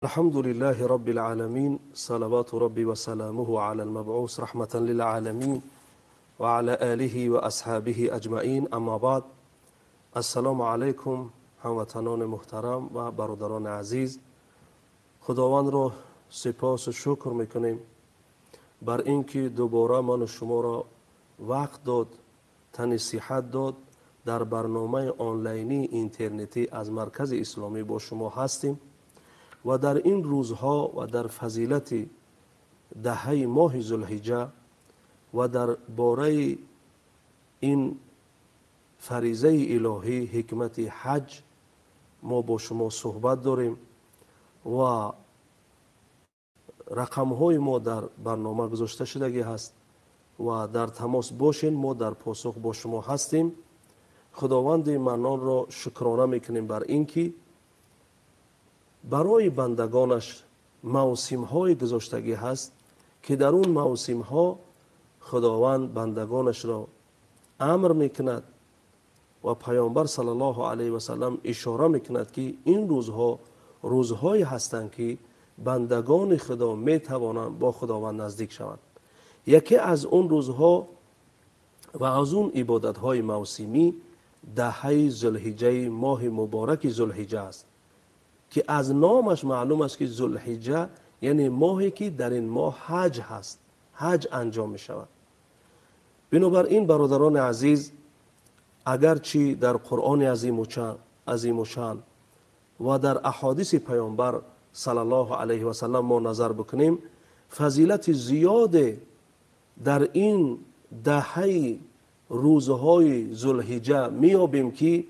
الحمد لله رب العالمين صلوات ربي وسلامه على المبعوث رحمة للعالمين وعلى آله وأصحابه أجمعين. اما بعد، السلام علیکم هموطنان محترم و برادران عزیز. خداوند را سپاس و شکر میکنیم بر اینکه دوباره من و شما را وقت داد، تن صحت داد، در برنامه آنلاینی اینترنتی از مرکز اسلامی با شما هستیم و در این روزها و در فضیلت دهه ماه ذوالحجه و در باره این فریضه الهی حکمت حج ما با شما صحبت داریم و رقم‌های ما در برنامه گذاشته شدگی هست و در تماس باشین. ما در پاسخ با شما هستیم. خداوند منان را شکرانه میکنیم بر اینکه برای بندگانش موسم‌های گذاشتگی هست که در اون موسم‌ها خداوند بندگانش را امر میکند و پیامبر صلی الله علیه و سلم اشاره میکند که این روزها روزهایی هستند که بندگان خدا میتوانند با خداوند نزدیک شوند. یکی از اون روزها و از اون عبادت‌های موسمی دهه ذوالحجه، ماه مبارک ذوالحجه است که از نامش معلوم است که ذوالحجه یعنی ماهی که در این ماه حج هست، حج انجام می شود. بنابراین برادران عزیز، اگرچه در قرآن عظیم و شان و در احادیث پیامبر صلی الله علیه و سلم ما نظر بکنیم، فضیلت زیاد در این دهه روزهای ذوالحجه میابیم که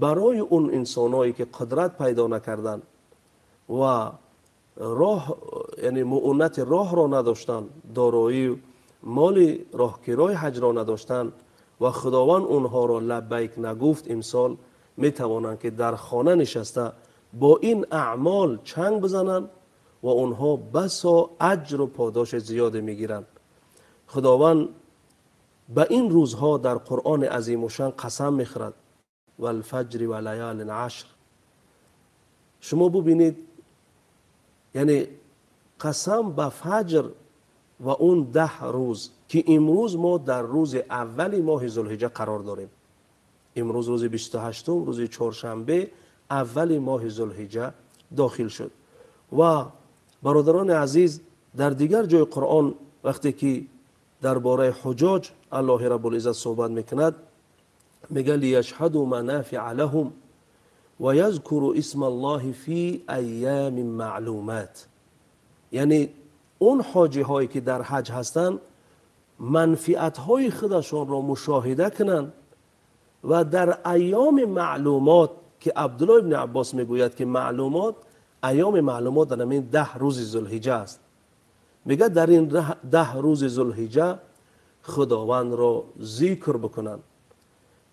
برای اون انسانایی که قدرت پیدا نکردن و راه یعنی معونت راه را نداشتن، دارایی مال راهگیرای حج را نداشتن و خداوند اونها را لبیک نگفت، امسال میتوانند که در خانه نشسته با این اعمال چنگ بزنن و اونها بسا اجر و پاداش زیاد میگیرن. خداوند به این روزها در قرآن عظیم و شان قسم میخورد و الفجر و لیال عشر. شما ببینید، یعنی قسم به فجر و اون 10 روز که امروز ما در روز اولی ماه ذوالحجه قرار داریم. امروز روز 28، روز چهارشنبه اول ماه ذوالحجه داخل شد. و برادران عزیز، در دیگر جای قرآن وقتی که درباره حجاج الله رب العزت صحبت میکند، میگه لیشهدوا منافع لهم و یذکروا اسم الله فی ایام معلومات. یعنی اون حاجی هایی که در حج هستند منفعت های خودشان را مشاهده کنند و در ایام معلومات که عبدالله ابن عباس میگوید که معلومات، ایام معلومات در همین 10 روز ذوالحجه است. میگه در این 10 روز ذوالحجه خداوند را ذکر بکنند.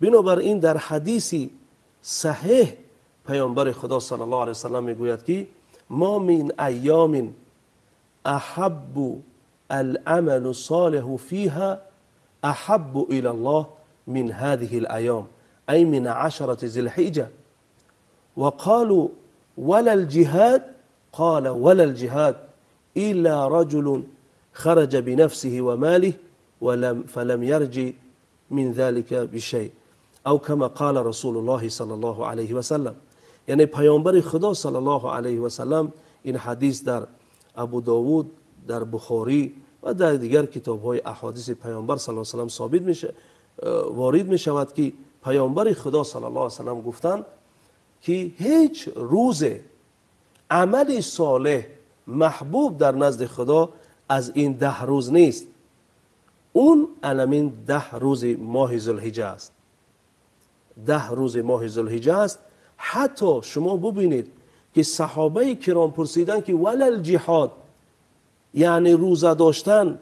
بنابراین در حدیثی صحیح پیامبر خدا صلی الله علیه و سلم میگوید که ما من ایام احب العمل الصالح فيها احب الى الله من هذه الایام، ای من 10 ذی الحجه. وقالوا ولا الجهاد، قال ولا الجهاد الا رجل خرج بنفسه وماله فلم يرجع من ذلك بشيء، او کما قال رسول الله صلی الله علیه و سلم. یعنی پیامبر خدا صلی الله علیه و سلم، این حدیث در ابو داود، در بخاری و در دیگر کتاب های احادیث پیامبر صلی الله علیه و سلم ثابت میشه، وارد می شود که پیامبر خدا صلی الله علیه و سلم گفتند که هیچ روز عمل صالح محبوب در نزد خدا از این 10 روز نیست. اون علمین 10 روز ماه ذوالحجه است. 10 روز ماه ذوالحجه است. حتی شما ببینید که صحابه کرام پرسیدن که ولی الجهاد، یعنی روزه داشتن،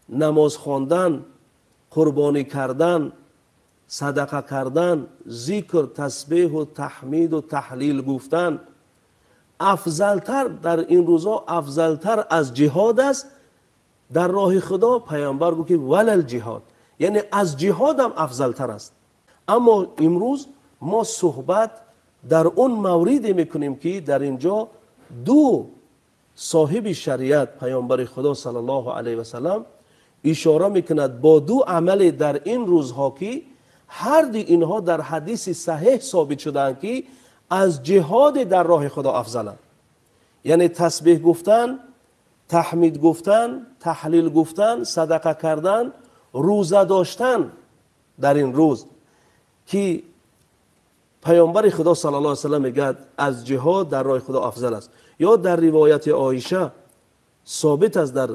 نماز خواندن، قربانی کردن، صدقه کردن، ذکر، تسبیح و تحمید و تحلیل گفتن افضلتر در این روزا، افضلتر از جهاد است در راه خدا. پیامبر گفت که ولی الجهاد، یعنی از جهاد هم افضلتر است. اما امروز ما صحبت در اون موردی میکنیم که در اینجا 2 صاحب شریعت پیامبر خدا صلی الله علیه و سلم اشاره میکند با دو عمل در این روزها که هر دو اینها در حدیث صحیح ثابت شدند که از جهاد در راه خدا افضلند. یعنی تسبیح گفتن، تحمید گفتن، تحلیل گفتن، صدقه کردن، روزه داشتن در این روز که پیامبر خدا صلی الله علیه و سلم میگه از جهاد در راه خدا افضل است. یا در روایت عایشه ثابت است در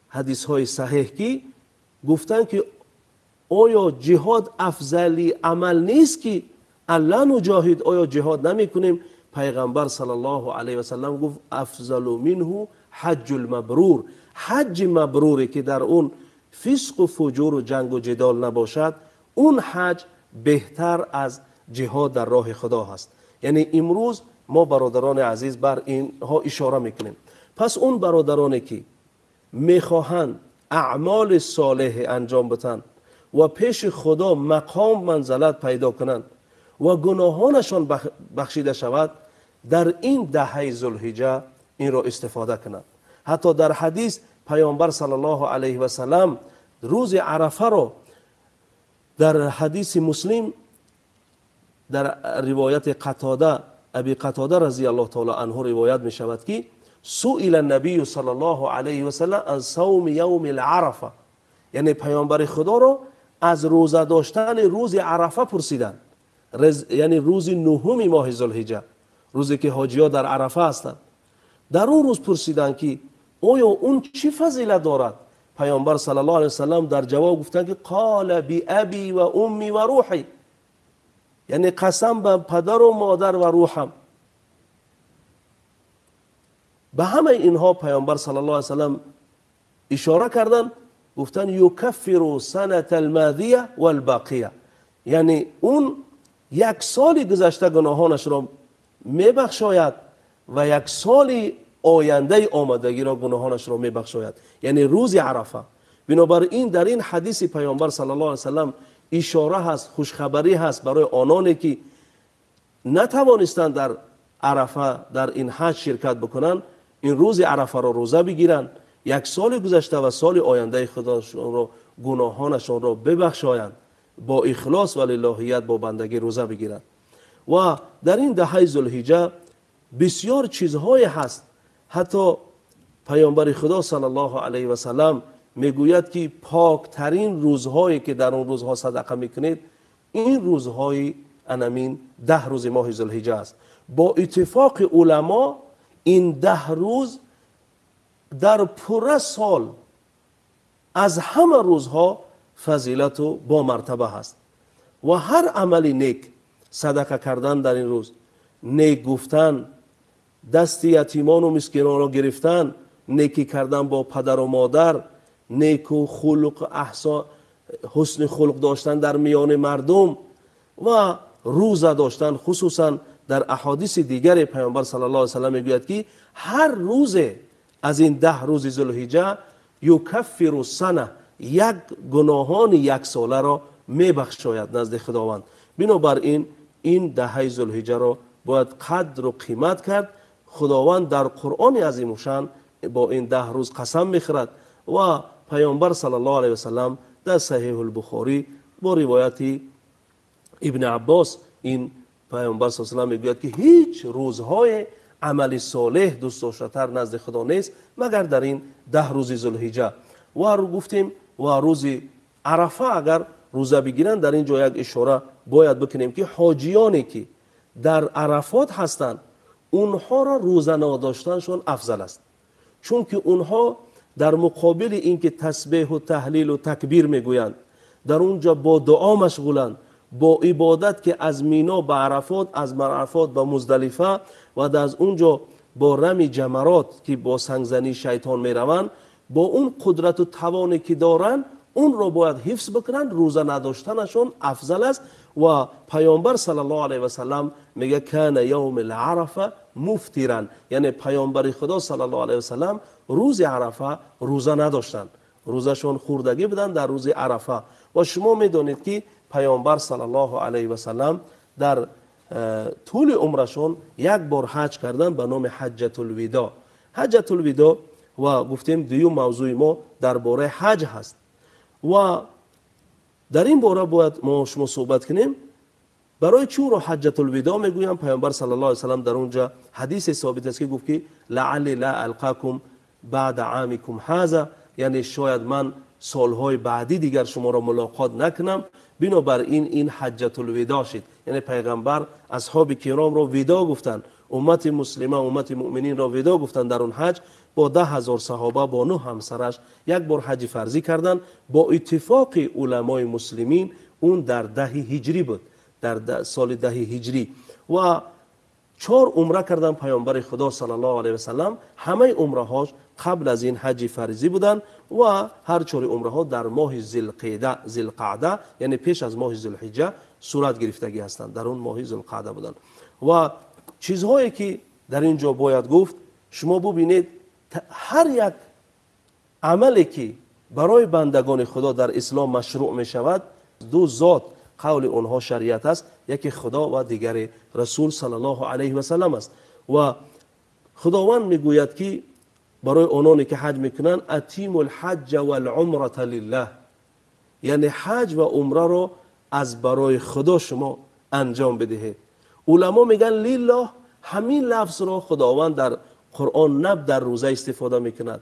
حدیث های صحیح که گفتن که آیا جهاد افضلی عمل نیست که الا نجاهد، آیا جهاد نمی کنیم؟ پیغمبر صلی الله علیه و سلم گفت افضل منه حج المبرور، حج مبروری که در اون فسق و فجور و جنگ و جدال نباشد، اون حج بهتر از جهاد در راه خدا هست. یعنی امروز ما برادران عزیز بر اینها اشاره میکنیم. پس اون برادرانی که میخواهند اعمال صالح انجام بدن و پیش خدا مقام منزلت پیدا کنند و گناهانشان بخشیده شود، در این دهه ذوالحجه این را استفاده کنند. حتی در حدیث پیامبر صلی الله علیه و سلم روز عرفه را در حدیث مسلم در روایت قتاده، ابی قتاده رضی الله تعالی عنه روایت می شود که سئل النبی صلی الله علیه و سلم عن صوم یوم العرفه، یعنی پیامبر خدا را از روزه داشتن روز عرفه پرسیدند، یعنی روز نهم ماه ذوالحجه، روزی که حاجی‌ها در عرفه هستند. در اون روز پرسیدند که آیا اون چی فضیلت دارد؟ پیامبر صلی الله علیه و سلم در جواب گفتند که قال بی و امی و روحی، یعنی قسم به پدر و مادر و روحم. به همه اینها پیامبر صلی الله علیه و سلم اشاره کردن، گفتن یکفر سنه الماضیه و الباقیه، یعنی اون یک سال گذشته گناهانش را میبخشاید و یک سال آینده آمدگی را گناهانش را میبخشاید، یعنی روز عرفه. بنابراین در این حدیث پیامبر صلی الله علیه و سلم اشاره هست، خوشخبری هست برای آنانی که نتوانستند در عرفه در این حج شرکت بکنند، این روز عرفه را روزه بگیرند، یک سال گذشته و سال آینده خداشون را گناهانشان را ببخشایند، با اخلاص و للهیت با بندگی روزه بگیرند. و در این دهه ذوالحجه بسیار چیزهای هست. حتی پیامبر خدا صلی الله علیه و سلم میگوید که پاکترین روزهایی که در اون روزها صدقه میکنید این روزهای انمین 10 روز ماه ذوالحجه است. با اتفاق علما این 10 روز در پوره سال از همه روزها فضیلت و با مرتبه هست. و هر عملی نیک، صدقه کردن در این روز، نیک گفتن، دست یتیمان و مسکینان را گرفتن، نیکی کردن با پدر و مادر، نیک و خلق احسان، حسن خلق داشتن در میان مردم و روزه داشتن. خصوصا در احادیث دیگر پیامبر صلی الله علیه و سلم میگوید که هر روز از این 10 روز ذوالحجه یکفر السنه، یک گناهان یک ساله را میبخشاید نزد خداوند. بنابراین این دهه ذوالحجه را باید قدر و قیمت کرد. خداوند در قرآن عظیم الشان با این 10 روز قسم میخورد و پیامبر صلی الله علیه و سلم در صحیح البخاری با روایت ابن عباس این پیامبر صلی الله علیه و سلم میگوید که هیچ روزهای عمل صالح دوست داشته‌تر نزد خدا نیست مگر در این 10 روز ذوالحجه. و رو گفتیم و روز عرفه اگر روزه بگیرن، در اینجا یک اشاره باید بکنیم که حاجیانی که در عرفات هستند اونها را روزه نداشتنشون افضل است، چون که اونها در مقابل اینکه تسبیح و تحلیل و تکبیر میگویند در اونجا با دعا مشغولند، با عبادت که از مینا به عرفات، از عرفات به مزدلفه و از اونجا با رمی جمرات که با سنگزنی شیطان میروند، با اون قدرت و توانی که دارن اون رو باید حفظ بکنن. روزه نداشتنشون افضل است. و پیامبر صلی الله علیه و سلم میگه کان یوم العرفه مفطرا، یعنی پیامبر خدا صلی الله علیه و سلم روز عرفه روزه نداشتن، روزشون خوردگی بدن در روز عرفه. و شما میدونید که پیامبر صلی الله علیه و سلم در طول عمرشون یک بار حج کردن به نام حجة الوداع. حجت الوداع و گفتیم دیو موضوع ما درباره حج هست و در این باره باید ما شما صحبت کنیم. برای چی رو حجت الوداع میگویم؟ پیامبر صلی الله علیه و سلم در اونجا حدیث ثابت است که گفت که لعلی لا القاکم بعد عامکم هذا، یعنی شاید من سالهای بعدی دیگر شما را ملاقات نکنم، بنابراین این حجت الوداع شد. یعنی پیغمبر اصحاب کرام را وداع گفتند، امت مسلمه امت مؤمنین را وداع گفتند در اون حج. با 10,000 صحابه با 9 همسرش یک بار حج فرضی کردند. با اتفاق علمای مسلمین اون در 10 هجری بود، در سال 10 هجری و 4 عمره کردن پیامبر خدا صلی الله علیه و سلم. همه عمره هاش قبل از این حج فرضی بودن و هر 4 عمره ها در ماه ذوالقعده یعنی پیش از ماه ذوالحجه صورت گرفتگی هستند، در اون ماه ذوالقعده بودن. و چیزهایی که در اینجا باید گفت، شما ببینید هر یک عملی که برای بندگان خدا در اسلام مشروع می شود، دو ذات قول اونها شریعت است، یکی خدا و دیگر رسول صلی الله علیه و سلم است. و خداوند میگوید که برای اونانی که حج میکنن اتیم الحج والعمره لله، یعنی حج و عمره رو از برای خدا شما انجام بدهید. علما میگن لله، همین لفظ رو خداوند در قرآن نه در روزه استفاده میکند،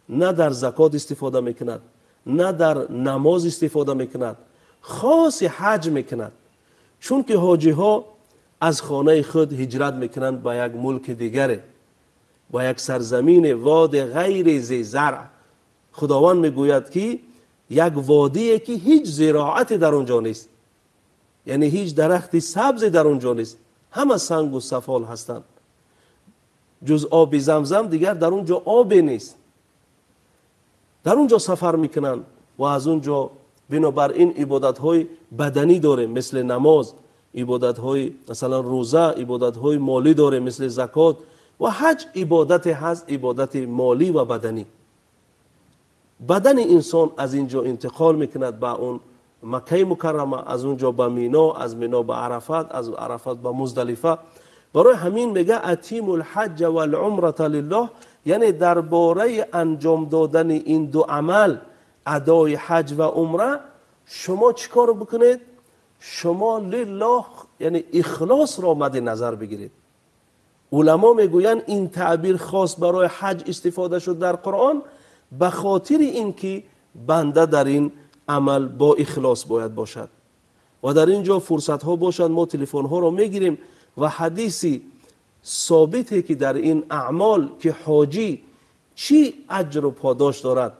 نه در زکات استفاده میکند، نه در نماز استفاده میکند، خاص حج میکند. چون که حاجی ها از خانه خود هجرت میکنند به یک ملک دیگره، با یک سرزمین واد غیر ذی زرع. خداوند میگوید که یک وادیه که هیچ زراعت در اونجا نیست، یعنی هیچ درخت سبز در اونجا نیست، همه سنگ و سفال هستند، جز آب زمزم دیگر در اونجا آب نیست. در اونجا سفر میکنن و از اونجا بنابراین عبادت های بدنی داره مثل نماز، عبادت های مثلا روزه، عبادت های مالی داره مثل زکات، و حج عبادت هست، عبادت مالی و بدنی. بدن انسان از اینجا انتقال میکند به اون مکه مکرمه، از اونجا به مینا، از مینا به عرفات، از عرفات به مزدلفه. برای همین میگه اتیم الحج والعمره لله، یعنی درباره انجام دادن این دو عمل، ادای حج و عمره، شما چیکار بکنید؟ شما لله یعنی اخلاص را مد نظر بگیرید. علما میگویند این تعبیر خاص برای حج استفاده شد در قرآن به خاطر اینکه بنده در این عمل با اخلاص باید باشد و در اینجا فرصت ها باشد ما تلفن ها را میگیریم و حدیثی ثابته که در این اعمال که حاجی چی اجر و پاداش دارد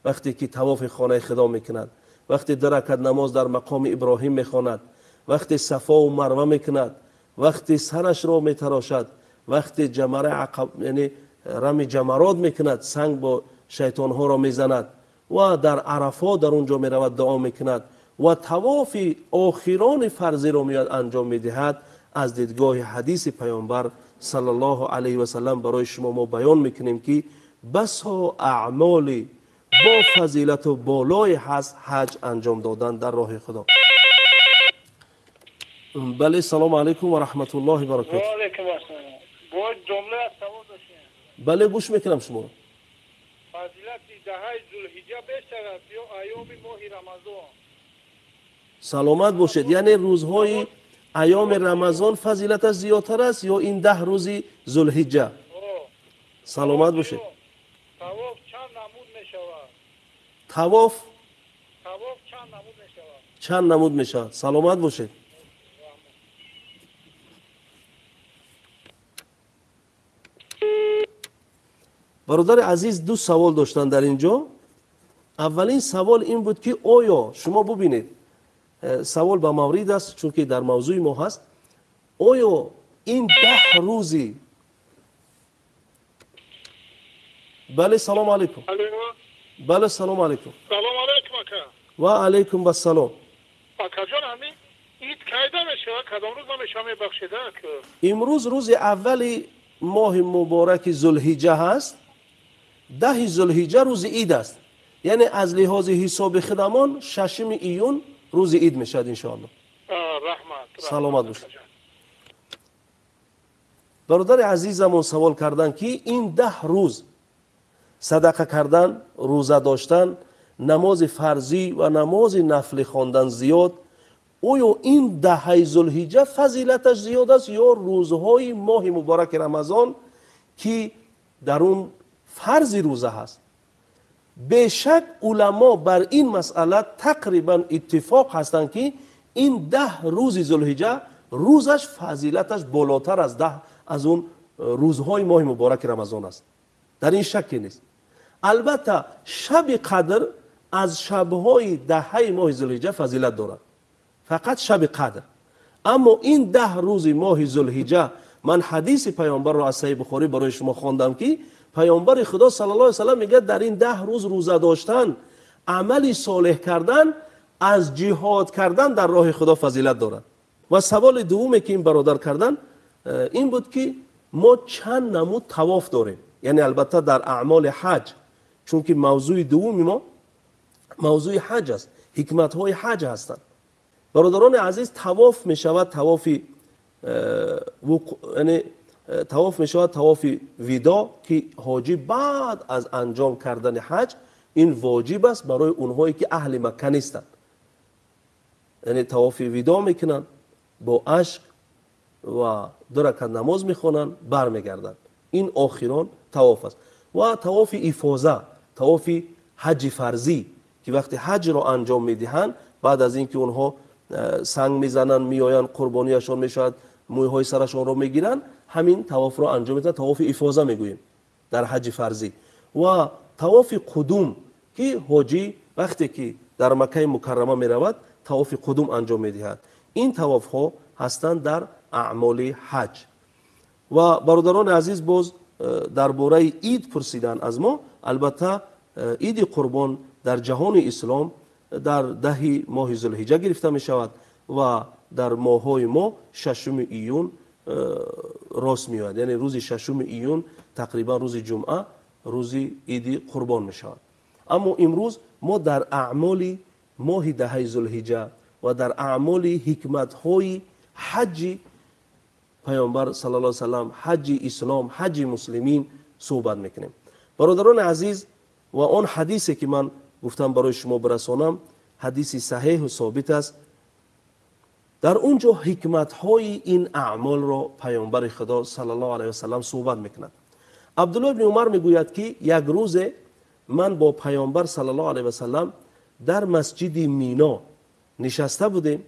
وقتی که طواف خانه خدا میکند، وقتی 2 رکعت نماز در مقام ابراهیم میخواند، وقتی صفا و مروه میکند، وقتی سرش را میتراشد، وقتی جمره عقب یعنی رمی جمرات میکند، سنگ با شیطان ها را میزند و در عرفات در اونجا میرود دعا میکند و طواف آخران فرضی را میاد انجام میدهد. از دیدگاه حدیث پیامبر صلی الله علیه و سلم برای شما ما بیان میکنیم که بسا اعمال با فضیلت و بالای هست حج انجام دادن در راه خدا. بله، سلام علیکم و رحمت الله و برکاته. و علیکم السلام. باید جمله از سوال داشتیم. بله گوش میکنم شما. فضیلت 10 ذوالحجه بیشتر است یا ایام ماه رمضان؟ سلامت باشید. یعنی روزهای ایام رمضان فضیلت از زیادتر است یا این 10 روز ذوالحجه؟ سلامت باشید. طواف چند نمود می شود؟ طواف چند نمود می شود؟ چند نمود می شود؟ سلامت باشید. برادر عزیز 2 سوال داشتن در اینجا. اولین سوال این بود که آیا شما ببینید سوال به مورد است چون که در موضوع ما هست، آیا این 10 روزی بله سلام علیکم. بله سلام علیکم. سلام علیکم اکا. و علیکم السلام. اکا جان همین اید کایده میشه؟ کدام روز نمیشه میبخشیده اکا؟ امروز روز اول ماه مبارک ذوالحجه هست. 10 ذوالحجه روز عید است، یعنی از لحاظ حساب خودمان 6 ایون روز عید میشد ان شاء الله. رحمت. سلامت باشید. برادر عزیزمون سوال کردن که این 10 روز صدقه کردن، روزه داشتن، نماز فرضی و نماز نفلی خواندن زیاد، آیا این 10 ذوالحجه فضیلتش زیاد است یا روزهای ماه مبارک رمضان که در اون فرض روزه هست؟ به شک علما بر این مسئله تقریبا اتفاق هستند که این 10 روز ذوالحجه روزش فضیلتش بالاتر از اون روزهای ماه مبارک رمضان است. در این شکی نیست. البته شب قدر از شبهای 10 ماه ذوالحجه فضیلت دارد، فقط شب قدر. اما این 10 روز ماه ذوالحجه، من حدیث پیامبر را از صحیح بخاری برای شما خواندم که پیامبر خدا صلی الله علیه و سلم میگه در این 10 روز روزه داشتن، عملی صالح کردن از جهاد کردن در راه خدا فضیلت دارد. و سوال دومی که این برادر کردن این بود که ما چند نمود طواف داریم، یعنی البته در اعمال حج، چون که موضوع دومی ما موضوع حج است، حکمت های حج هستند. برادران عزیز، طواف می شود طواف وداع که حاجی بعد از انجام کردن حج این واجب است برای اونهایی که اهل مکه نیستند. یعنی طواف وداع میکنن، با عشق و 2 رکعت نماز میخونن، برمیگردن. این آخران طواف است. و طواف افاضه، طواف حج فرضی که وقتی حج را انجام میدهند، بعد از اینکه اونها سنگ میزنن، میآیند، قربانیشان میشود، مویهای سرشان را میگیرن، همین طواف را انجام میدن. طواف افاضه میگوییم در حج فرضی. و طواف قدوم که حاجی وقتی که در مکه مکرمه میرود طواف قدوم انجام میدهد. این طواف ها هستند در اعمال حج. و برادران عزیز، باز درباره عید پرسیدن از ما. البته عید قربان در جهان اسلام در 10 ماه ذوالحجه گرفته می شود و در ماه‌های ما 6 ایون راست می آید، یعنی روز 6 ایون تقریبا روز جمعه روز عید قربان می شود. اما امروز ما در اعمال ماه 10 ذوالحجه و در اعمال حکمت های حج پیامبر صلی الله علیه و سلم، حج اسلام، حج مسلمین صحبت میکنیم. برادران عزیز، و آن حدیثی که من گفتم برای شما برسانم حدیث صحیح و ثابت است. در اونجا حکمت های این اعمال را پیامبر خدا صلی الله علیه و سلم صحبت میکند. عبدالله ابن عمر میگوید که یک روز من با پیامبر صلی الله علیه و سلم در مسجد مینا نشسته بودیم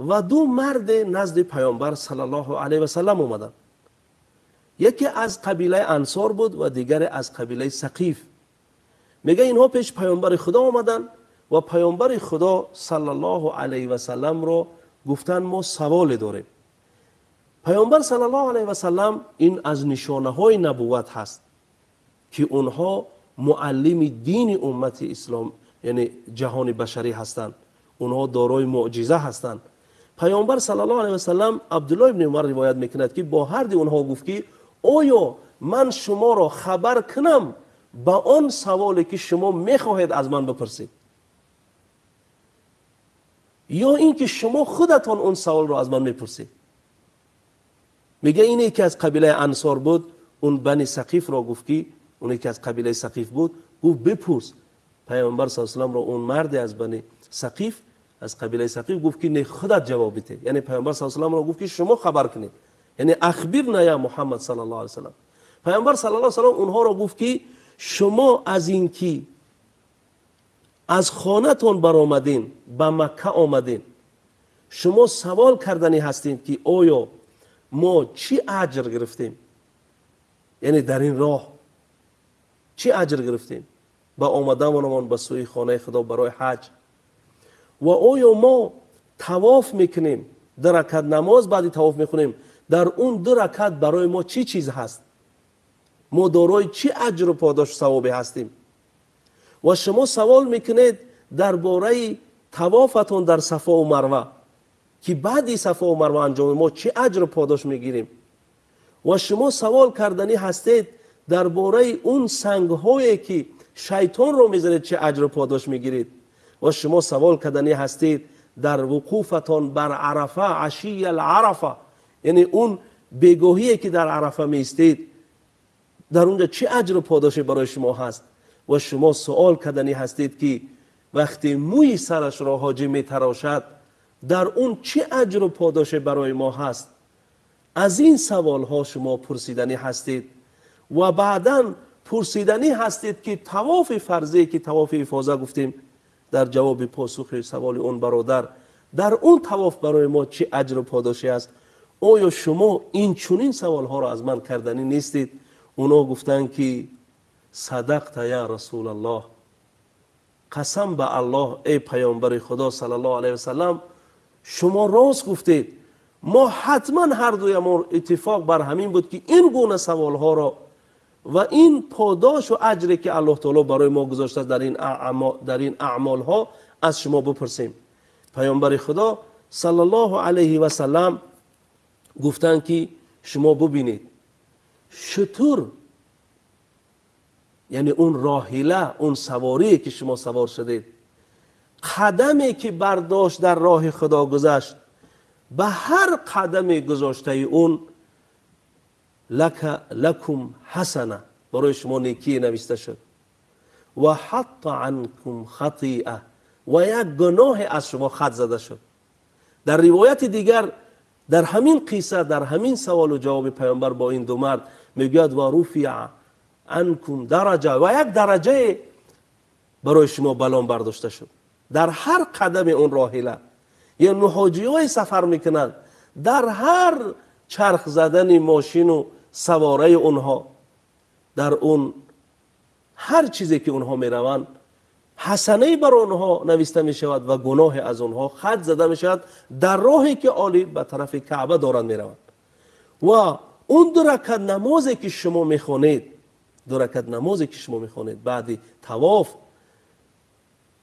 و 2 مرد نزد پیامبر صلی الله علیه و سلم اومدن. یکی از قبیله انصار بود و دیگر از قبیله ثقیف. میگه اینها پیش پیامبر خدا آمدن و پیامبر خدا صلی الله علیه و سلم را گفتن ما سوال داریم. پیامبر صلی الله علیه و سلم این از نشانه های نبوت هست که اونها معلم دین امت اسلام، یعنی جهان بشری هستند. اونها دارای معجزه هستند. پیامبر صلی الله علیه و سلم، عبدالله ابن عمر روایت میکند که با هر دو اونها گفت که آیا من شما را خبر کنم با آن سوالی که شما میخواهید از من بپرسید، یا اینکه شما خودتان اون سوال را از من میپرسید؟ میگه اینه که از قبیله انصار بود، اون بنی ثقیف را گفت که اونی که از قبیله ثقیف بود گفت بپرس. پیامبر صلی الله علیه و سلم را اون مرد از بنی ثقیف، از قبیله ثقیف گفت که نه خودت جواب بده. یعنی پیامبر صلی الله علیه و سلم را گفت که شما خبر کنید، یعنی اخبرنا یا محمد صلی الله علیه و سلم. پیامبر صلی الله علیه و سلم اونها را گفت که شما از اینکه از خانه‌تان برآمدین به مکه آمدین، شما سوال کردنی هستین که آیا ما چی اجر گرفتیم، یعنی در این راه چی اجر گرفتیم با آمدنمان به سوی خانه خدا برای حج، و آیا ما طواف میکنیم 2 رکعت نماز بعد طواف میخونیم، در اون 2 رکعت برای ما چی چیز هست، ما دارای چی اجر و پاداش ثوابی هستیم. و شما سوال میکنید درباره طوافتون در صفا و مروه که بعدی صفا و مروه انجام ما چی اجر و پاداش میگیریم. و شما سوال کردنی هستید درباره اون سنگ هایی که شیطان رو میزنید چه اجر و پاداش میگیرید. و شما سوال کردنی هستید در وقوفتان بر عرفه، عشی العرفه، یعنی اون بیگاهی که در عرفه میستید در اونجا چه اجر و پاداش برای شما هست و شما سوال کردنی هستید که وقتی موی سرش را حاجی میتراشد در اون چه اجر و پاداش برای ما هست. از این سوال ها شما پرسیدنی هستید و بعدا پرسیدنی هستید که طواف فرضی که طواف افاضه گفتیم در جواب پاسخ سوال اون برادر، در اون طواف برای ما چه اجر و پاداشی است. آیا شما این چنین سوال ها را از من کردنی نیستید؟ اونا گفتن که صدقت یا رسول الله، قسم به الله ای پیامبر خدا صلی الله علیه وسلم شما راست گفتید. ما حتما هر دویمان اتفاق بر همین بود که این گونه سوال ها را و این پاداش و اجری که الله تعالی برای ما گذاشته در این اعمال ها از شما بپرسیم. پیامبر خدا صلی الله علیه و سلم گفتن که شما ببینید شطور، یعنی اون راحله، اون سواری که شما سوار شدید، قدمی که برداشت در راه خدا گذشت، به هر قدم گذاشته اون لکم حسنه، برای شما نیکی نوشته شد، و حط عنکم خطیئه، و یک گناه از شما خط زده شد. در روایت دیگر در همین قصه، در همین سوال و جواب پیامبر با این دو مرد میگوید و رفع عنکم درجه، و یک درجه برای شما بلان برداشته شد. در هر قدم اون راحله، یعنی حاجی های سفر میکنند، در هر چرخ زدن ماشین و سواره اونها، در اون هر چیزی که اونها میروند حسنه بر اونها نوشته می شود و گناه از اونها خط زده می شود در راهی که عالی به طرف کعبه دارند می روند. و اون دو رکعت نمازی که شما میخونید، دو رکعت نمازی که شما میخونید بعد طواف،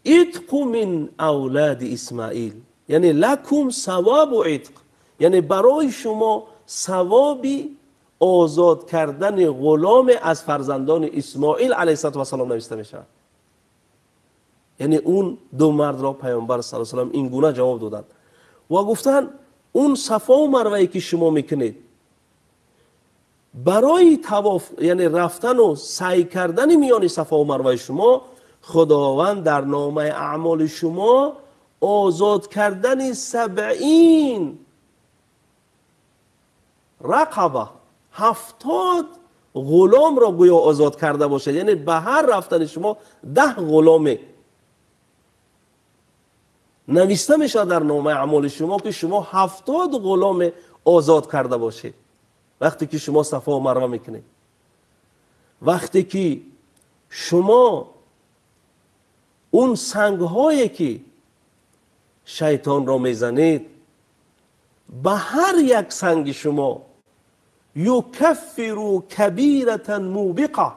عتق من اولاد اسماعیل، یعنی لکم ثواب و عتق، یعنی برای شما ثوابی آزاد کردن غلام از فرزندان اسماعیل علیه السلام نوشته می شود. یعنی اون دو مرد را پیامبر صلی الله علیه و سلم این گونه جواب دادند و گفتن اون صفا و مروه که شما میکنید برای طواف، یعنی رفتن و سعی کردن میان صفا و مروه شما، خداوند در نامه اعمال شما آزاد کردن 70 رقبه، 70 غلام را گویا آزاد کرده باشد. یعنی به هر رفتن شما 10 غلام نوشته میشه در نامه اعمال شما که شما 70 غلام آزاد کرده باشید وقتی که شما صفا و مروه میکنید. وقتی که شما اون سنگ هایی که شیطان را میزنید، به هر یک سنگ شما یکفر کبیرة موبقه،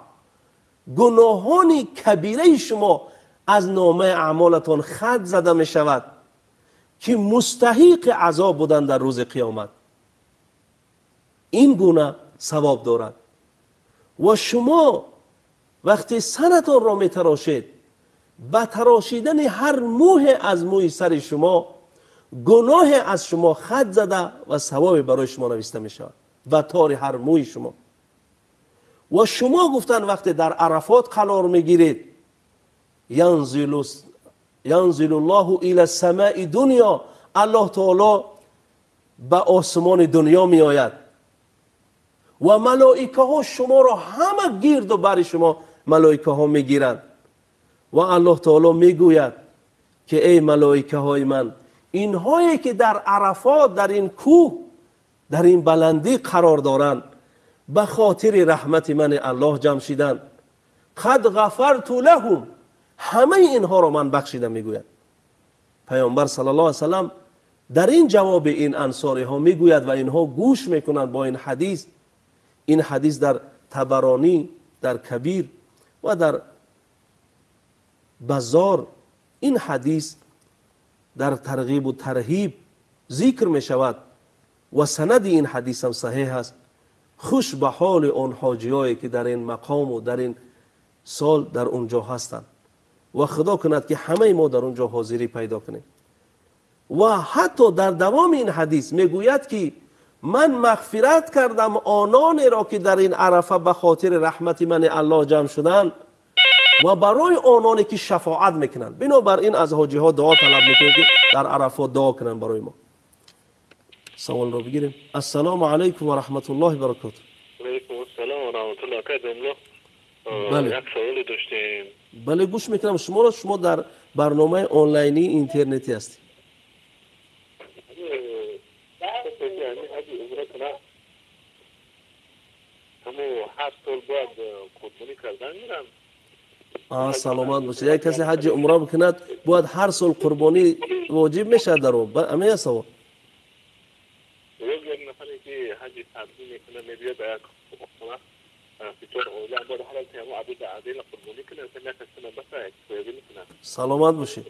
گناهان کبیره شما از نامه اعمالتان خط زده می شود که مستحق عذاب بودن در روز قیامت. این گونه ثواب دارد. و شما وقتی سرتان را می تراشید، با تراشیدن هر موه از موی سر شما گناه از شما خط زده و ثواب برای شما نوشته می شود و تار هر موی شما. و شما گفتن وقتی در عرفات قرار می گیرید ینزل الله الى السماء دنیا، الله تعالی به آسمان دنیا می آید و ملائکه ها شما را همه گرد و بر شما ملائکه ها می گیرند و الله تعالی می گوید که ای ملائکه های من، اینهایی که در عرفات، در این کوه، در این بلندی قرار دارند، به خاطر رحمت من الله جمع شدند، قد غفرت لهم، همه اینها را من بخشیدم. میگوید پیامبر صلی الله علیه وسلم در این جواب این انصاری ها میگوید و اینها گوش میکنند با این حدیث. این حدیث در طبرانی، در کبیر و در بزار این حدیث در ترغیب و ترهیب ذکر می شود و سند این حدیث هم صحیح است. خوش به حال اون حاجیایی که در این مقام و در این سال در اونجا هستند و خدا کند که همه ما در اونجا حاضری پیدا کنیم. و حتی در دوام این حدیث میگوید که من مغفرت کردم آنانی را که در این عرفه به خاطر رحمت من الله جمع شدن و برای آنانی که شفاعت میکنن. بنابراین از حاجی ها دعا طلب میکنیم که در عرفات دعا کنن برای ما. سوال رو بگیریم. السلام علیکم و رحمت الله و برکاته. علیکم السلام و رحمت الله. بله. یک سوالی داشتیم. بله گوش میکنم شما را. شما در برنامه آنلاینی اینترنتی هستید. هر سال باید قربانی کردن میرم. سلامت باشه. یک کسی حج عمره بکند باید هر سال قربانی واجب میشه در اون. همه سوال. یک نفری که حج فرضی میکنه میبیاد به یک خونه فطور اولا باید حالا تیمو عبید عدیل قربانی کنه مثلا نکسونه بسه یک میکنه. سلامت باشید.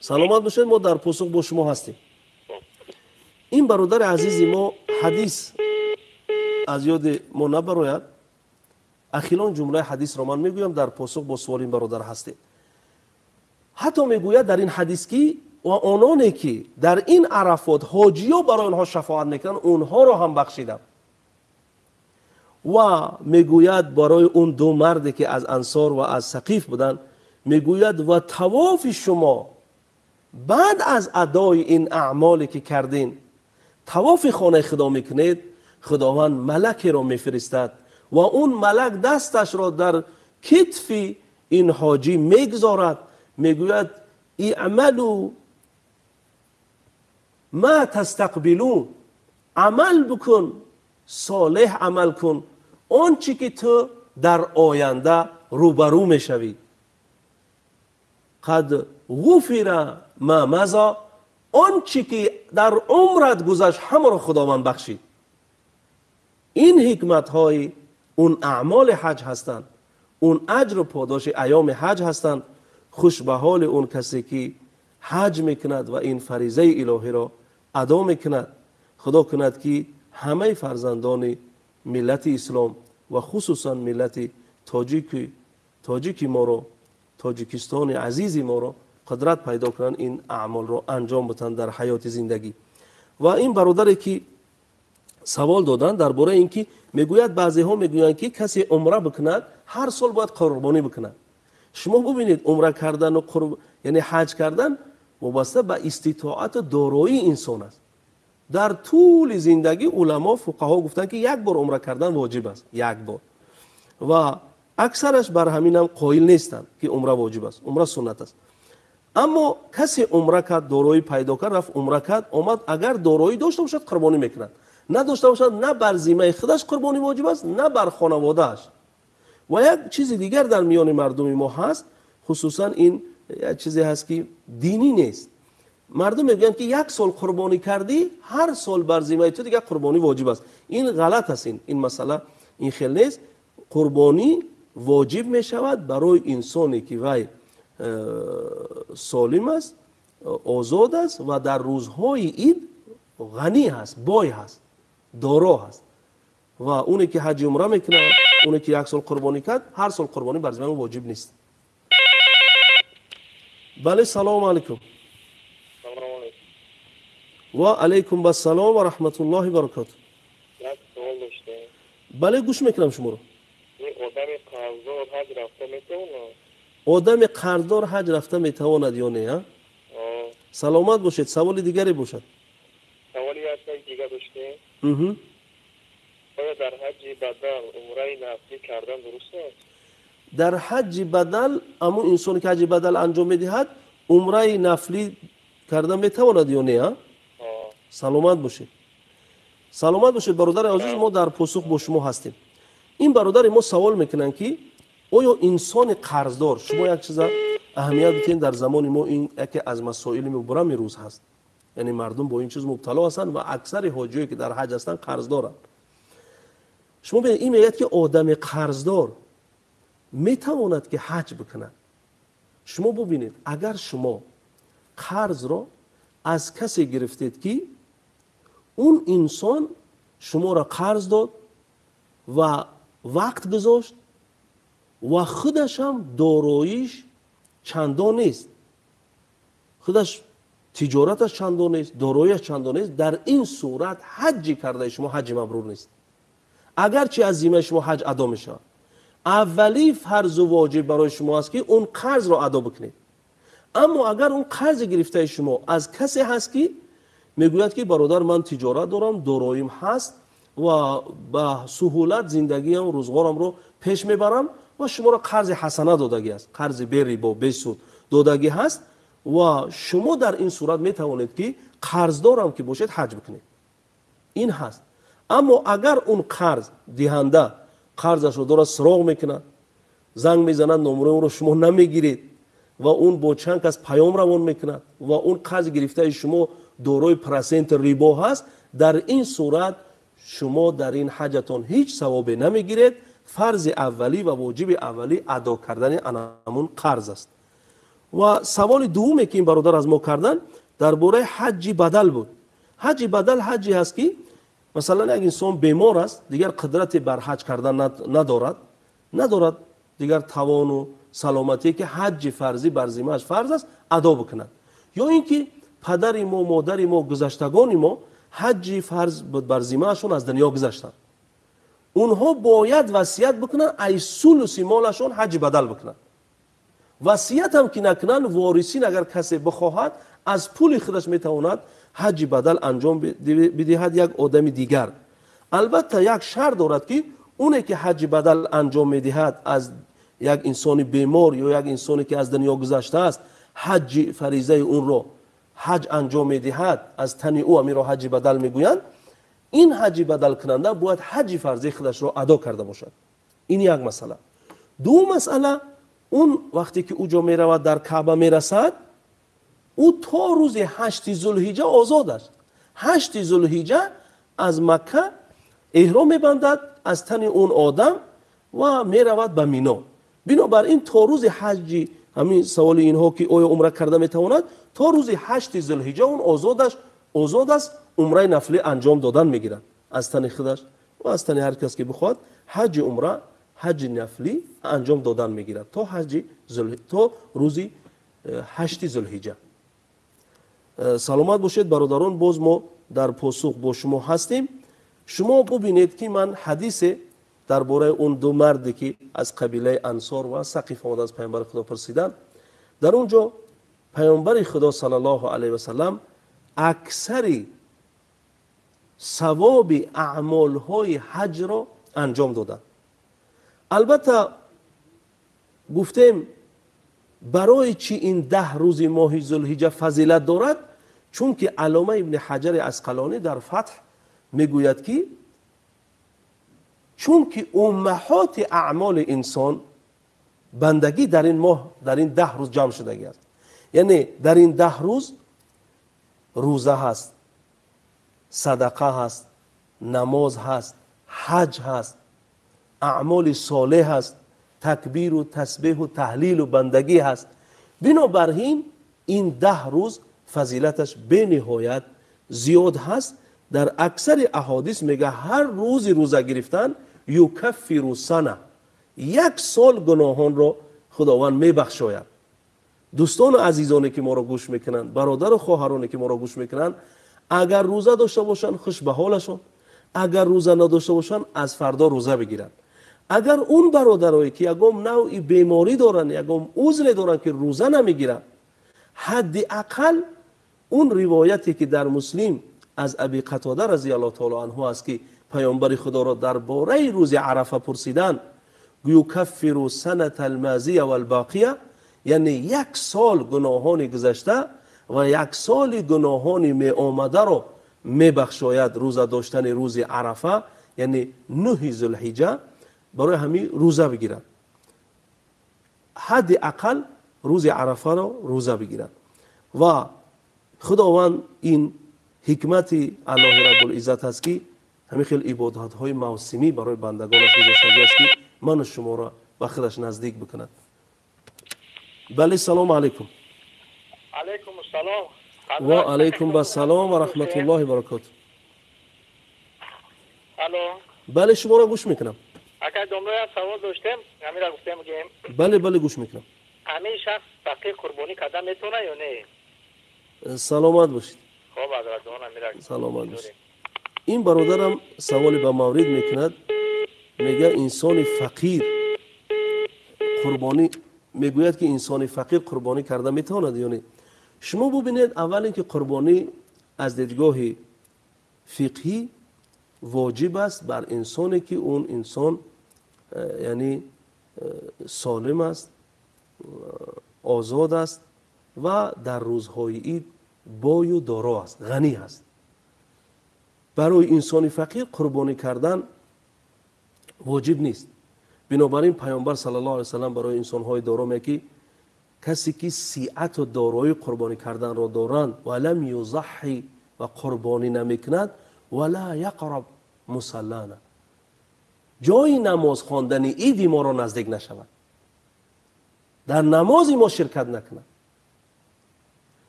سلامت باشید. ما در پاسخ با شما هستیم. این برادر عزیزی ما حدیث از یاد ما نبراید. اخیران جمله حدیث را من میگویم در پاسخ با سوال این برادر هستی. حتی میگوید در این حدیث که و آنانی که در این عرفات حاجی‌ها برای آنها شفاعت میکنن اونها را هم بخشیدم. و میگوید برای اون دو مردی که از انصار و از ثقیف بودن میگوید و طواف شما بعد از ادای این اعمالی که کردین طواف خانه خدا میکنید، خداوند ملکی را میفرستد و اون ملک دستش را در کتف این حاجی میگذارد، میگوید اعملوا ما تستقبلون، عمل بکن، صالح عمل کن، اون چی که تو در آینده روبرو میشوی. قد غفر ما مضی، اون چی که در عمرت گذشت همه را خداوند بخشید. این حکمت های اون اعمال حج هستند، اون اجر و پاداش ایام حج هستند. خوش به حال اون کسی که حج میکند و این فریضه الهی را ادا میکند. خدا کند که همه فرزندان ملت اسلام و خصوصا ملت تاجیک ما را، تاجیکستان عزیزی ما را قدرت پیدا کنند این اعمال را انجام بدن در حیات زندگی. و این برادری که سوال دادن درباره اینکه میگوید بعضی ها میگویند که کسی عمره بکند هر سال باید قربانی بکند. شما ببینید عمره کردن و یعنی حج کردن وابسته به استطاعت دارایی انسان است. در طول زندگی علما فقها گفتن که یک بار عمره کردن واجب است، یک بار، و اکثرش بر همین هم قائل نیستند که عمره واجب است، عمره سنت است. اما کسی عمره کرد، دارایی پیدا کرد، رفت عمره کرد، آمد، اگر دارایی داشته باشد قربانی میکند، نداشته باشد نه بر ذمه خودش قربانی واجب است نه بر خانواده‌اش. و یک چیز دیگر در میان مردم ما هست، خصوصا این یک چیزی هست که دینی نیست. مردم میگن که یک سال قربانی کردی هر سال بر ذمه تو دیگه قربانی واجب است. این غلط است. این مسئله این خیلی نیست. قربانی واجب می شود برای انسانی که وی سالم است، آزاد است و در روزهای عید غنی هست، بای هست، دارا هست. و اونی که حج عمره میکنه، اونی که یک سال قربانی کرد، هر سال قربانی بر ذمه واجب نیست. بله سلام علیکم. و علیکم السلام و رحمت الله و برکاته. بله گوش میکنم شما رو. آدم قرضدار حج رفته میتواند یا نه؟ سلامت باشید. سوال دیگری باشد. سوالی هست دیگه داشتیم. آیا در حج بدل عمره نفلی کردن درست است؟ در حج بدل اما انسانی که حج بدل انجام میدهد عمره نفلی کردن میتواند یا نه؟ سلامت باشید. سلامت باشید برادر عزیز. ما در پاسخ با شما هستیم. این برادر ما سوال میکنن که آیا انسان قرضدار، شما یک چیز اهمیت بدین در زمان ما، این یکی از مسائل مبرم روز هست، یعنی مردم با این چیز مبتلا هستند و اکثر حاجیایی که در حج هستند قرضدارند. شما ببینید این میگه که آدم قرضدار میتواند که حج بکند. شما ببینید اگر شما قرض را از کسی گرفتید که اون انسان شما را قرض داد و وقت گذاشت و خودش هم داراییش چندان نیست، خودش تجارتش چندان نیست، داراییش چندان نیست، در این صورت حج کرده شما حج مبرور نیست. اگرچه از ذمه شما حج ادا میشه، اولی فرض و واجب برای شما است که اون قرض رو ادا بکنید. اما اگر اون قرض گرفته شما از کسی هست که میگوید که برادر من تجارت دارم، داراییم هست و به سهولت زندگیم روزگارم رو پیش میبرم و شما را قرض حسنه دادگی است، قرض بی ریبا بی سود دادگی هست و شما در این صورت میتوانید که قرض دارم که باشید حج بکنید. این هست. اما اگر اون قرض دهنده قرضش رو داره سراغ میکنه، زنگ میزنه، نمره اون رو شما نمیگیرید و اون با چند کس پیام روان میکنه و اون قرض گرفته شما دارای پرسنت ریبا هست، در این صورت شما در این حجتون هیچ ثوابی نمیگیرید. فرض اولی و واجب اولی ادا کردن همون قرض است. و سوال دومی که این برادر از ما کردن درباره حج بدل بود. حج بدل حجی هست که مثلا یک انسان بیمار است، دیگر قدرت بر حج کردن ندارد دیگر توان و سلامتی که حج فرضی بر ذمه‌اش فرض است ادا بکند، یا اینکه پدر ما مادر ما گذشتگان ما حج فرض بر ذمه‌شون از دنیا گذشتن، اونها باید وصیت بکنن ای ثلث مالشون حج بدل بکنن. وصیت هم که نکنن، وارثین اگر کسی بخواهد از پول خودش میتواند حج بدل انجام بدهد یک آدم دیگر. البته یک شرط دارد که اونی که حج بدل انجام میدهد از یک انسان بیمار یا یک انسانی که از دنیا گذشته است، حج فریضه اون رو حج انجام میدهد، از تن او امیر حج بدل میگویند، این حج بدل کننده باید حج فرضی خودش رو ادا کرده باشد. این یک مسئله. دو مسئله، اون وقتی که اوجا میرود در کعبه میرسد، او تا روز 8 ذوالحجه آزاد است. 8 ذوالحجه از مکه احرام میبندد از تن اون آدم و میرود به مینا. بنابراین تا روز حج، همین سوال اینها که آیا عمره کرده میتواند، تا روز 8 ذوالحجه اون آزاد است، عمره نفلی انجام دادن میگیرد از تن خودش و از تن هر کس که بخواد حج عمره حج نفلی انجام دادن میگیرد تا روز 8 ذوالحجه. سلامت باشید برادران، باز ما در پاسخ با شما هستیم. شما ببینید که من حدیث درباره اون دو مردی که از قبیله انصار و ثقیف آمده از پیامبر خدا پرسیدن، در اونجا پیامبر خدا صلی الله علیه و سلم اکثری ثواب اعمالهای حج را انجام دادن. البته گفتیم برای چی این 10 روز ماه ذوالحجه فضیلت دارد؟ چون که علامه ابن حجر عسقلانی در فتح میگوید که چون که امهات اعمال انسان بندگی در این ماه، در این 10 روز جمع شدگی است. یعنی در این 10 روز روزه هست، صدقه هست، نماز هست، حج هست، اعمال صالح هست، تکبیر و تسبیح و تهلیل و بندگی هست. بنابراین این 10 روز فضیلتش به نهایت زیاد هست. در اکثر احادیث میگه هر روز روزه گرفتن یکفر سنه، 1 سال گناهان رو خداوند میبخشاید. دوستان و عزیزانی که ما را گوش میکنن، برادر و خواهرانی که ما را گوش میکنن، اگر روزه داشته باشن خوش به حالشون، اگر روزه نداشته باشن از فردا روزه بگیرن. اگر اون برادرایی که یکم نوعی بیماری دارن، یکم عذر دارن که روزه نمیگیرن، حداقل اون روایتی که در مسلم از ابی قتاده رضی الله تعالی عنه است که پیامبر خدا را درباره روز عرفه پرسیدن، یکفر سنه الماضیه و الباقیه، یعنی 1 سال گناهان گذشته و 1 سال گناهان می آمده را می بخشاید روزه داشتن روز عرفه، یعنی 9 ذوالحجه برای همین روزه بگیرن. حداقل روز عرفه را روزه بگیرن. و خداوند این حکمت الله رب العزت است که همین خیلی عبادت های موسمی برای بندگانش گذاشته است که من و شما را به خودش نزدیک بکند. بله، سلام علیکم. علیکم السلام. و علیکم السلام و رحمت الله و برکاته. الو. بله، شما را گوش میکنم. اگر جمله سوال داشتم همین را گفتم میگم. بله گوش میکنم. همین شخص فقیر قربانی کردن میتونه یا نه؟ سلامت باشید. خب حضرت جان امیر سلامت باشید. این برادرم سوالی به مورد میکند، میگه انسان فقیر قربانی، میگوید که انسان فقیر قربانی کرده میتواند یا نه؟ شما ببینید اول اینکه قربانی از دیدگاه فقهی واجب است بر انسانی که اون انسان یعنی سالم است، آزاد است و در روزهای عید بای و دارا است، غنی است. برای انسان فقیر قربانی کردن واجب نیست. بنابراین پیامبر صلی الله علیه و سلم برای انسان‌های دارا میگه کسی که سعت و دارایی قربانی کردن را دارند ولم یضحی و قربانی نمیکند ولا یقرب مصلانا، جای نماز خواندن عید ما را نزدیک نشود، در نماز ما شرکت نکند.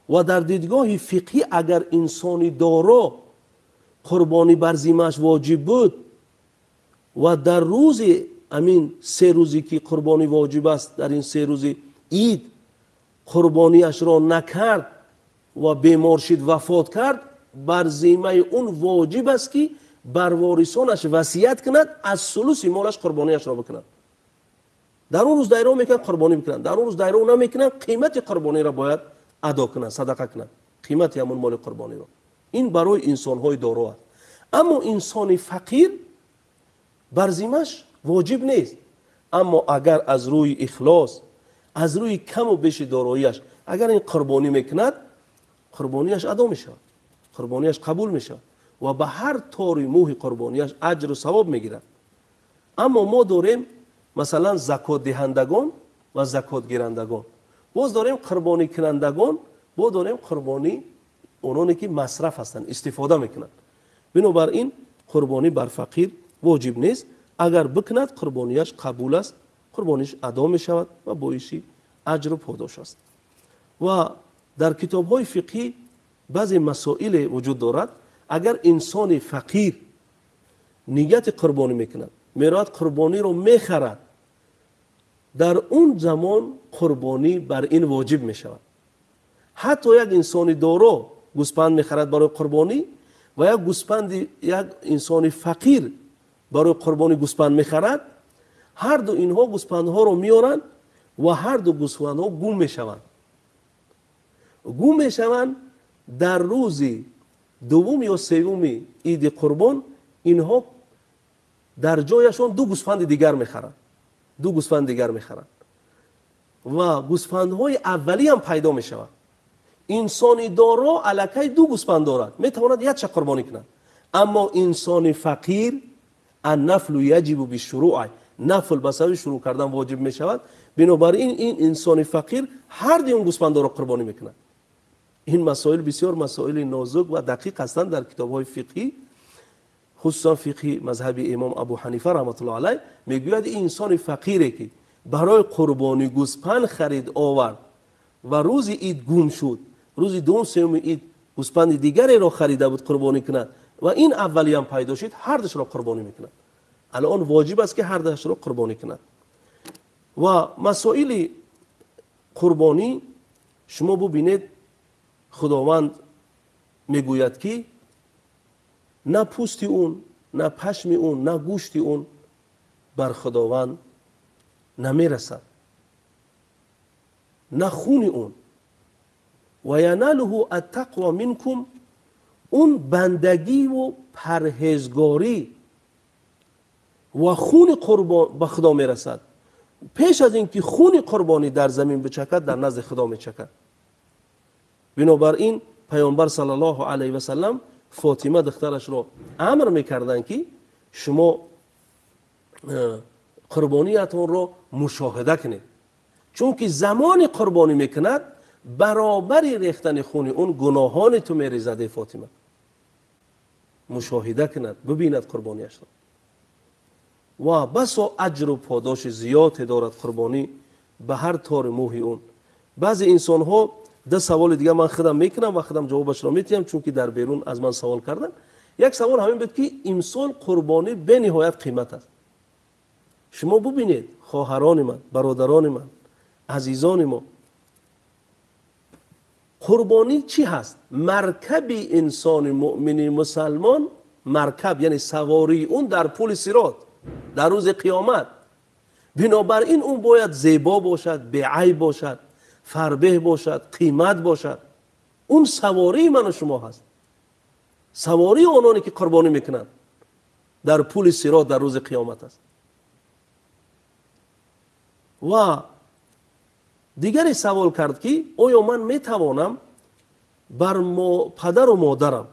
و در دیدگاه فقهی اگر انسانی دارا قربانی بر ذمه‌اش واجب بود و در روز امین 3 روزی که قربانی واجب است در این 3 روز عید قربانیش را نکرد و بیمار شد وفات کرد، بر ذمه اون واجب است که بر وارثانش وصیت کند از ثلث مالش قربانیش را بکند. در اون روز دایره میکنن قربانی میکنن، در اون روز دایره نمیکنن قیمت قربانی را باید ادا کنند، صدقه کنند، قیمت همون مال قربانی را. این برای انسان های دارا است. اما انسان فقیر بر ذمه‌اش واجب نیست، اما اگر از روی اخلاص، از روی کم و بیش داراییش اگر این قربانی میکند، قربانیش ادا میشه، قربانیش قبول میشه و به هر طور موه قربانیش اجر و ثواب میگیرد. اما ما داریم مثلا زکات دهندگان و زکات گیرندگان، باز داریم قربانی کنندگان، باز داریم قربانی اونانی که مصرف هستند، استفاده میکنند. بنابراین قربانی بر فقیر واجب نیست، اگر بکند قربانیش قبول است، قربانیش ادا می شود و باعثی اجر و پاداش است. و در کتاب های فقهی بعضی مسائل وجود دارد. اگر انسان فقیر نیت قربانی میکند، میراد قربانی رو میخرد، در اون زمان قربانی بر این واجب می شود. حتی یک انسان دارا گوسفند میخرد برای قربانی و یک انسان فقیر برای قربانی گوسفند میخرد، هر دو اینها گوسفندها رو میارن و هر دو گوسفندها گم میشوند. گم میشوند در روز دوم یا سوم عید قربان، اینها در جایشان 2 گوسفند دیگر میخرند، 2 گوسفند دیگر میخرند و گوسفندهای اولی هم پیدا میشوند. انسان دارا الکی 2 گوسفند دارد، میتواند یک چه قربانی کند. اما انسان فقیر النفل یجب بالشروع، نفل به سبب شروع کردن واجب می شود. بنابراین این انسان فقیر هر دو گوسفند را قربانی میکند. این مسائل بسیار مسائل نازک و دقیق هستند در کتاب های فقهی، خصوصا فقهی مذهب امام ابو حنیفه رحمت الله علیه. میگوید این انسان فقیری که برای قربانی گوسفند خرید آورد و روز عید گم شد، روز دوم سوم عید گوسفند دیگری را خریده بود قربانی کند و این اولی هم پیدا شد، هر دوش را قربانی میکند. الان واجب است که هر دوش را قربانی کند. و مسائل قربانی شما ببینید خداوند میگوید که نه پوست اون، نه پشم اون، نه گوشت اون بر خداوند نمیرسد، نه خون اون. و یناله التقوی منکم، اون بندگی و پرهیزگاری و خون قربان به خدا میرسد. پیش از اینکه خون قربانی در زمین بچکد در نزد خدا میچکد. بنابراین پیامبر صلی الله علیه و سلم فاطمه دخترش را امر میکردند که شما قربانیتون را مشاهده کنید، چون که زمان قربانی میکند برابر ریختن خون اون گناهان تو میریزد. فاطمه مشاهده کند، ببیند قربانیش را و بسا اجر و پاداش زیاد دارد قربانی به هر طور موه اون. بعضی انسان ها 2 سوال دیگه من خودم میکنم و خودم جوابش را میتیم، چون که در بیرون از من سوال کردن. یک سوال همین بود که امسال قربانی به نهایت قیمت است. شما ببینید خواهران من، برادران من، عزیزان ما، قربانی چی هست؟ مرکب انسان مؤمن مسلمان، مرکب یعنی سواری اون در پل صراط در روز قیامت. بنابراین اون باید زیبا باشد، بی‌عیب باشد، فربه باشد، قیمت باشد. اون سواری من و شما هست، سواری آنانی که قربانی میکنند در پل صراط در روز قیامت است. و دیگری سوال کرد که آیا من میتوانم بر پدر و مادرم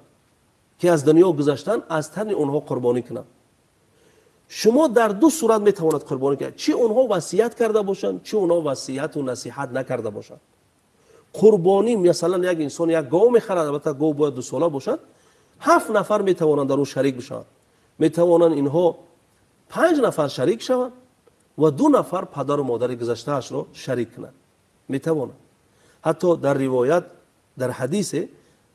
که از دنیا گذشتن از تن اونها قربانی کنم؟ شما در دو صورت میتواند قربانی کنید، چه اونها وصیت کرده باشند، چه اونها وصیت و نصیحت نکرده باشند. قربانی مثلا یک انسان یک گاو میخرد، البته گاو باید 2 ساله باشد، 7 نفر میتوانند در اون شریک بشوند. میتوانند اینها 5 نفر شریک شوند و 2 نفر پدر و مادر گذشته اش را شریک کنند. میتوانند. حتی در روایت در حدیث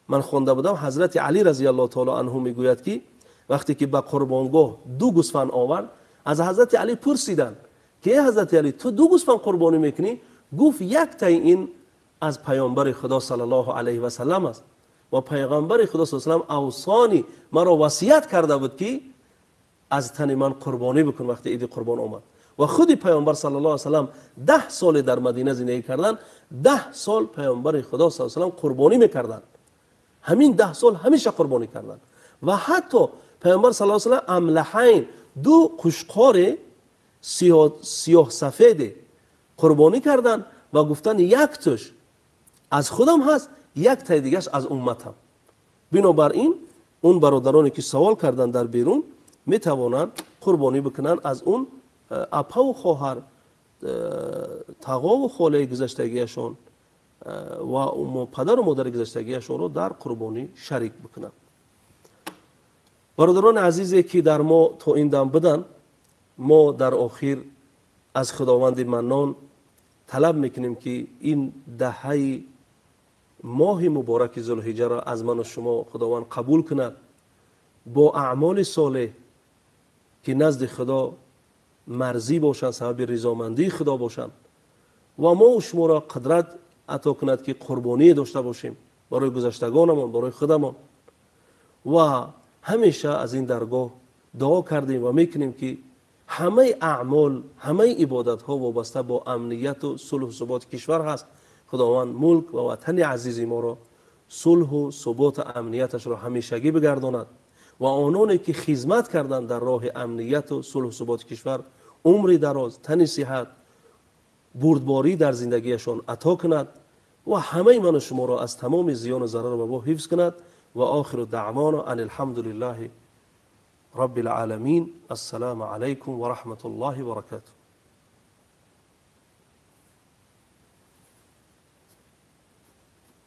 من خوانده بودم، حضرت علی رضی الله تعالی عنه میگوید که وقتی که به قربانگاه 2 گوسفند آورد، از حضرت علی پرسیدند که حضرت علی تو 2 گوسفند قربانی میکنی؟ گفت یک تای این از پیامبر خدا صلی الله علیه و سلم است و پیغمبر خدا صلی الله علیه و سلم اوصانی مرا وصیت کرده بود که از تن من قربانی بکن وقتی عید قربان آمد. و خود پیامبر صلی الله علیه و سلم 10 سال در مدینه زندگی کردند، 10 سال پیامبر خدا صلی الله علیه و سلم قربانی میکردند. همین 10 سال همیشه قربانی کردند. و حتی پیامبر صلی الله علیه و سلم املحین 2 قشقار سیاه سفید قربانی کردند و گفتن یک تاش از خودم هست، یک تای دیگهش از امتم. بنابراین اون برادرانی که سوال کردن در بیرون میتوانند قربانی بکنن از اون اپا و خواهر، تقا و خاله گذشتگیشان و پدر و مادر گذشتگیشان رو در قربانی شریک بکنن. برادران عزیزی که در ما تا این دم بدن، ما در آخر از خداوند منان طلب میکنیم که این دهه ماه مبارک ذوالحجه را از من و شما خداوند قبول کند با اعمال صالح که نزد خدا مرضی باشند، سبب رضامندی خدا باشند و ما و شما را قدرت عطا کند که قربانی داشته باشیم برای گذشتگانمان، برای خودمان. و همیشه از این درگاه دعا کردیم و میکنیم که همه اعمال، همه عبادت ها وابسته با امنیت و صلح و ثبات کشور هست. خداوند ملک و وطن عزیز ما را صلح و ثبات و امنیتش را همیشگی بگرداند و آنانی که خدمت کردند در راه امنیت و صلح و ثبات کشور عمر دراز، تن صحت، بردباری در زندگیشان عطا کند و همه من و شما را از تمام زیان و ضرر و وبا حفظ کند. و آخر دعوانا ان الحمد لله رب العالمین. السلام علیکم و رحمت الله و برکاته.